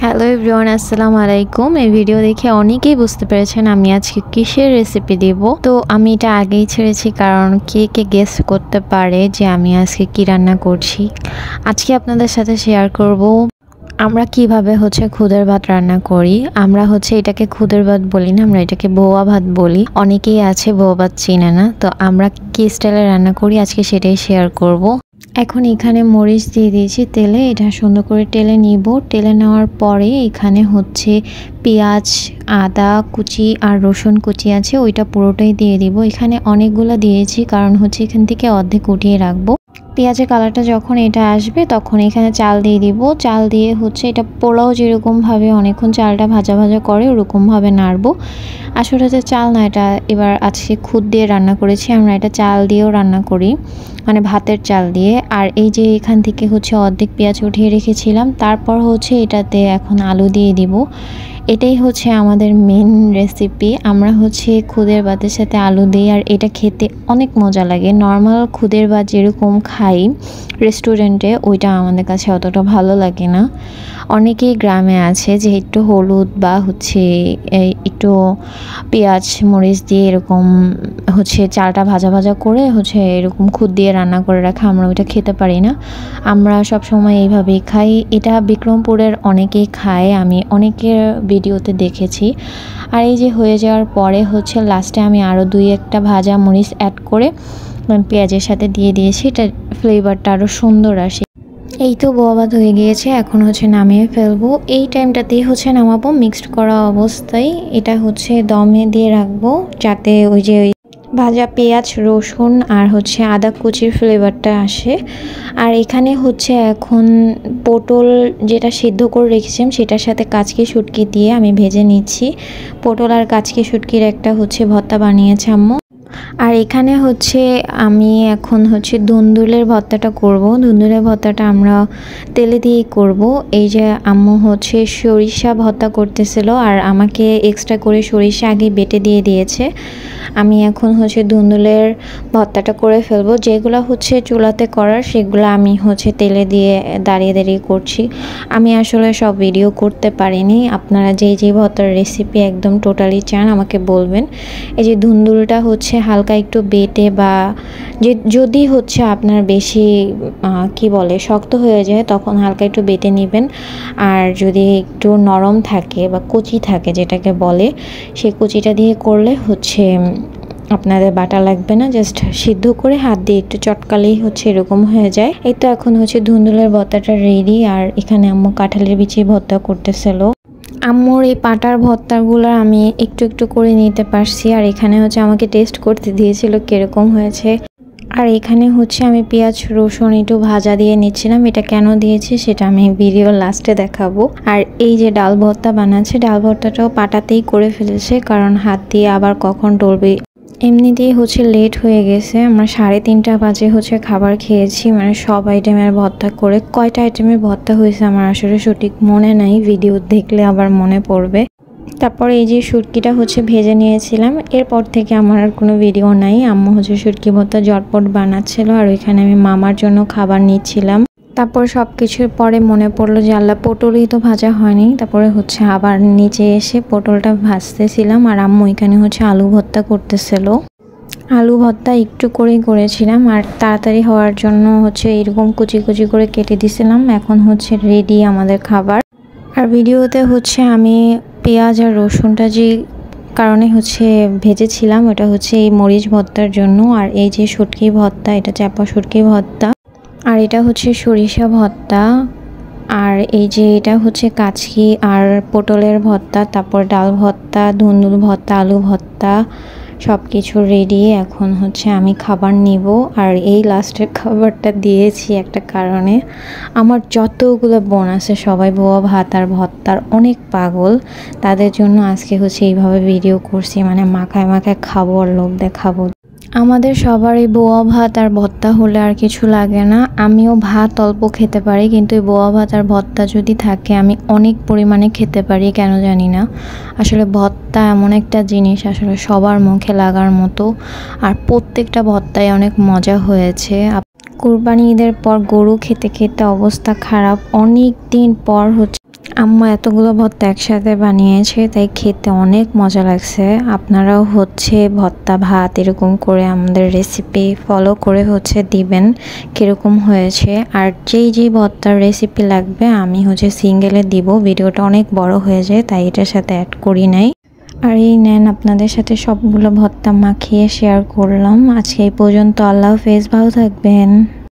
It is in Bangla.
হ্যালো এভরিওয়ান, আসসালামু আলাইকুম। এই ভিডিও দেখে অনেকেই বুঝতে পেরেছেন আমি আজকে কিসের রেসিপি দেব। তো আমি এটা আগেই ছেড়েছি কারণ কে গেস করতে পারে যে আমি আজকে কি রান্না করছি। আজকে আপনাদের সাথে শেয়ার করব আমরা কিভাবে খুদের ভাত রান্না করি। আমরা এটাকে খুদের ভাত বলি না, আমরা এটাকে বোয়া ভাত বলি। অনেকেই আছে বোয়া ভাত চিনে না, তো আমরা কি স্টাইলে রান্না করি আজকে সেটাই শেয়ার করব। এখন এখানে মরিচ দিয়ে দিয়েছি তেলে, এটা সুন্দর করে টেলে নিব। টেলে নেওয়ার পরে এখানে পেঁয়াজ, আদা কুচি আর রসুন কুচি আছে, ওইটা পুরোটাই দিয়ে দিব। এখানে অনেকগুলো দিয়েছি কারণ এখান থেকে অর্ধেক উঠিয়ে রাখবো। পেঁয়াজের কালারটা যখন এটা আসবে তখন এখানে চাল দিয়ে দিব। চাল দিয়ে এটা পোলাও যেরকমভাবে অনেকক্ষণ চালটা ভাজা ভাজা করে ওরকমভাবে নাড়বো। আসলে চাল না, এটা এবার আজকে খুদ দিয়ে রান্না করেছি। আমরা এটা চাল দিয়েও রান্না করি, মানে ভাতের চাল দিয়ে। আর এই যে এখান থেকে অর্ধেক পেঁয়াজ উঠিয়ে রেখেছিলাম, তারপর এটাতে এখন আলু দিয়ে দিব। এটাই আমাদের মেন রেসিপি। আমরা খুদের ভাতের সাথে আলু দিই আর এটা খেতে অনেক মজা লাগে। নর্মাল খুদের ভাত যেরকম খাই রেস্টুরেন্টে, ওইটা আমাদের কাছে অতটা ভালো লাগে না। অনেকেই গ্রামে আছে যে একটু হলুদ বা একটু পেঁয়াজ মরিচ দিয়ে এরকম চালটা ভাজা ভাজা করে এরকম খুদ দিয়ে রান্না করে রাখা, আমরা ওইটা খেতে পারি না। আমরা সব সময় এইভাবেই খাই। এটা বিক্রমপুরের অনেকেই খায়, আমি অনেকের ভিডিওতে দেখেছি। আর এই যে হয়ে যাওয়ার পরে লাস্টে আমি আরও 2-1টা ভাজা মরিচ অ্যাড করে পেঁয়াজের সাথে দিয়ে দিয়েছি, এটা ফ্লেভারটা আরও সুন্দর আসে। এই তো বোয়া ভাত হয়ে গিয়েছে, এখন নামিয়ে ফেলবো। এই টাইমটাতেই নামাবো মিক্সড করা অবস্থায়। এটা দমে দিয়ে রাখবো যাতে ওই যে ভাজা পেঁয়াজ রসুন আর আদা কুচির ফ্লেভারটা আসে। আর এখানে এখন পটল যেটা সিদ্ধ করে রেখেছিলাম সেটার সাথে কাচকি শুটকি দিয়ে আমি ভেজে নিচ্ছি। পটল আর কাচকি শুটকির একটা ভর্তা বানিয়েছে আম্মু। আর এখানে আমি এখন ধুন্দুলের ভর্তাটা করব। ধুন্দুলের ভর্তাটা আমরা তেলে দিয়েই করব। এই যে আম্মু সরিষা ভর্তা করতেছিল আর আমাকে এক্সট্রা করে সরিষা আগে বেটে দিয়ে দিয়েছে। আমি এখন ধুন্দুলের ভর্তাটা করে ফেলবো। যেগুলো চুলাতে করার সেগুলো আমি তেলে দিয়ে দাঁড়িয়ে করছি। আমি আসলে সব ভিডিও করতে পারিনি। আপনারা যেই ভর্তার রেসিপি একদম টোটালি চান আমাকে বলবেন। এই যে ধুন্দুলটা হালকা একটু বেটে বা যদি আপনার বেশি কি বলে শক্ত হয়ে যায় তখন হালকা একটু বেটে নেবেন। আর যদি একটু নরম থাকে বা কচি থাকে যেটাকে বলে, সেই কচিটা দিয়ে করলে আপনাদের বাটা লাগবে না, জাস্ট সিদ্ধ করে হাত দিয়ে একটু চটকালেই এরকম হয়ে যায়। এই তো এখন ধুন্দুলের ভর্তাটা রেডি। আর এখানে আম্মু কাঁঠালের বিচি ভর্তা করতেছিল। আম্মুর এই পাটার ভর্তাগুলো আমি একটু একটু করে নিতে পারছি। আর এখানে আমাকে টেস্ট করতে দিয়েছিল কিরকম হয়েছে। আর এখানে আমি পেঁয়াজ রসুন একটু ভাজা দিয়ে নিচ্ছিলাম। এটা কেন দিয়েছি সেটা আমি ভিডিও লাস্টে দেখাবো। আর এই যে ডাল ভর্তা বানাচ্ছে, ডাল ভর্তাটাও পাটাতেই করে ফেলেছে কারণ হাত দিয়ে আবার কখন টলবে। এমনিতেই লেট হয়ে গেছে, আমরা 3:30 বাজে খাবার খেয়েছি, মানে সব আইটেমের ভর্তা করে। কয়টা আইটেমের ভর্তা হয়েছে আমার আসলে সঠিক মনে নাই, ভিডিও দেখলে আবার মনে পড়বে। তারপরে এই যে শুটকিটা ভেজে নিয়েছিলাম। এরপর থেকে আমার আর কোনো ভিডিও নাই। আম্মু শুটকি ভর্তা জটপট বানাচ্ছিল আর ওইখানে আমি মামার জন্য খাবার নিচ্ছিলাম। তারপর সব কিছুর পরে মনে পড়লো যে আল্লাহ পটলই তো ভাজা হয়নি। তারপরে আবার নিচে এসে পটলটা ভাজতেছিলাম আর আম্মু এখানে আলু ভর্তা করতেছিল। আলু ভর্তা একটু করেই করেছিলাম আর তাড়াতাড়ি হওয়ার জন্য এরকম কুচি কুচি করে কেটে দিয়েছিলাম। এখন রেডি আমাদের খাবার। আর ভিডিওতে আমি পেঁয়াজ আর রসুনটা যে কারণে ভেজেছিলাম ওটা এই মরিচ ভর্তার জন্য। আর এই যে শুটকি ভর্তা, এটা চাপা শুটকি ভর্তা। আর এটা সরিষা ভর্তা। আর এই যে এটা কাচকি আর পটলের ভর্তা। তারপর ডাল ভর্তা, ধুন্দুল ভর্তা, আলু ভর্তা, সব কিছু রেডি। এখন আমি খাবার নিব। আর এই লাস্টের খাবারটা দিয়েছি একটা কারণে, আমার যতগুলো বোন আছে সবাই বোয়া ভাত আর ভর্তার অনেক পাগল। তাদের জন্য আজকে এইভাবে ভিডিও করছি, মানে মাখায় মাখায় খাবো আর লোক দেখাবো। আমাদের সবারই বোয়া ভাত আর ভর্তা হলে আর কিছু লাগে না। আমিও ভাত অল্প খেতে পারি, কিন্তু এই বোয়া ভাত আর ভর্তা যদি থাকে আমি অনেক পরিমাণে খেতে পারি, কেন জানি না। আসলে ভর্তা এমন একটা জিনিস আসলে সবার মুখে লাগার মতো। আর প্রত্যেকটা ভর্তায় অনেক মজা হয়েছে। কুরবানি ঈদের পর গরু খেতে খেতে অবস্থা খারাপ। অনেক দিন পর আম্মু এতগুলো ভর্তা একসাথে বানিয়েছে, তাই খেতে অনেক মজা লাগছে। আপনারাও ভর্তা ভাত এরকম করে আমাদের রেসিপি ফলো করে দিবেন কীরকম হয়েছে। আর যেই ভর্তার রেসিপি লাগবে আমি সিঙ্গেলে দিব, ভিডিওটা অনেক বড় হয়ে যায় তাই এটার সাথে অ্যাড করি নাই। আর এই নেন আপনাদের সাথে সবগুলো ভর্তা মাখিয়ে শেয়ার করলাম। আজকে এই পর্যন্ত। আল্লাহ হাফেজ, ভালো থাকবেন।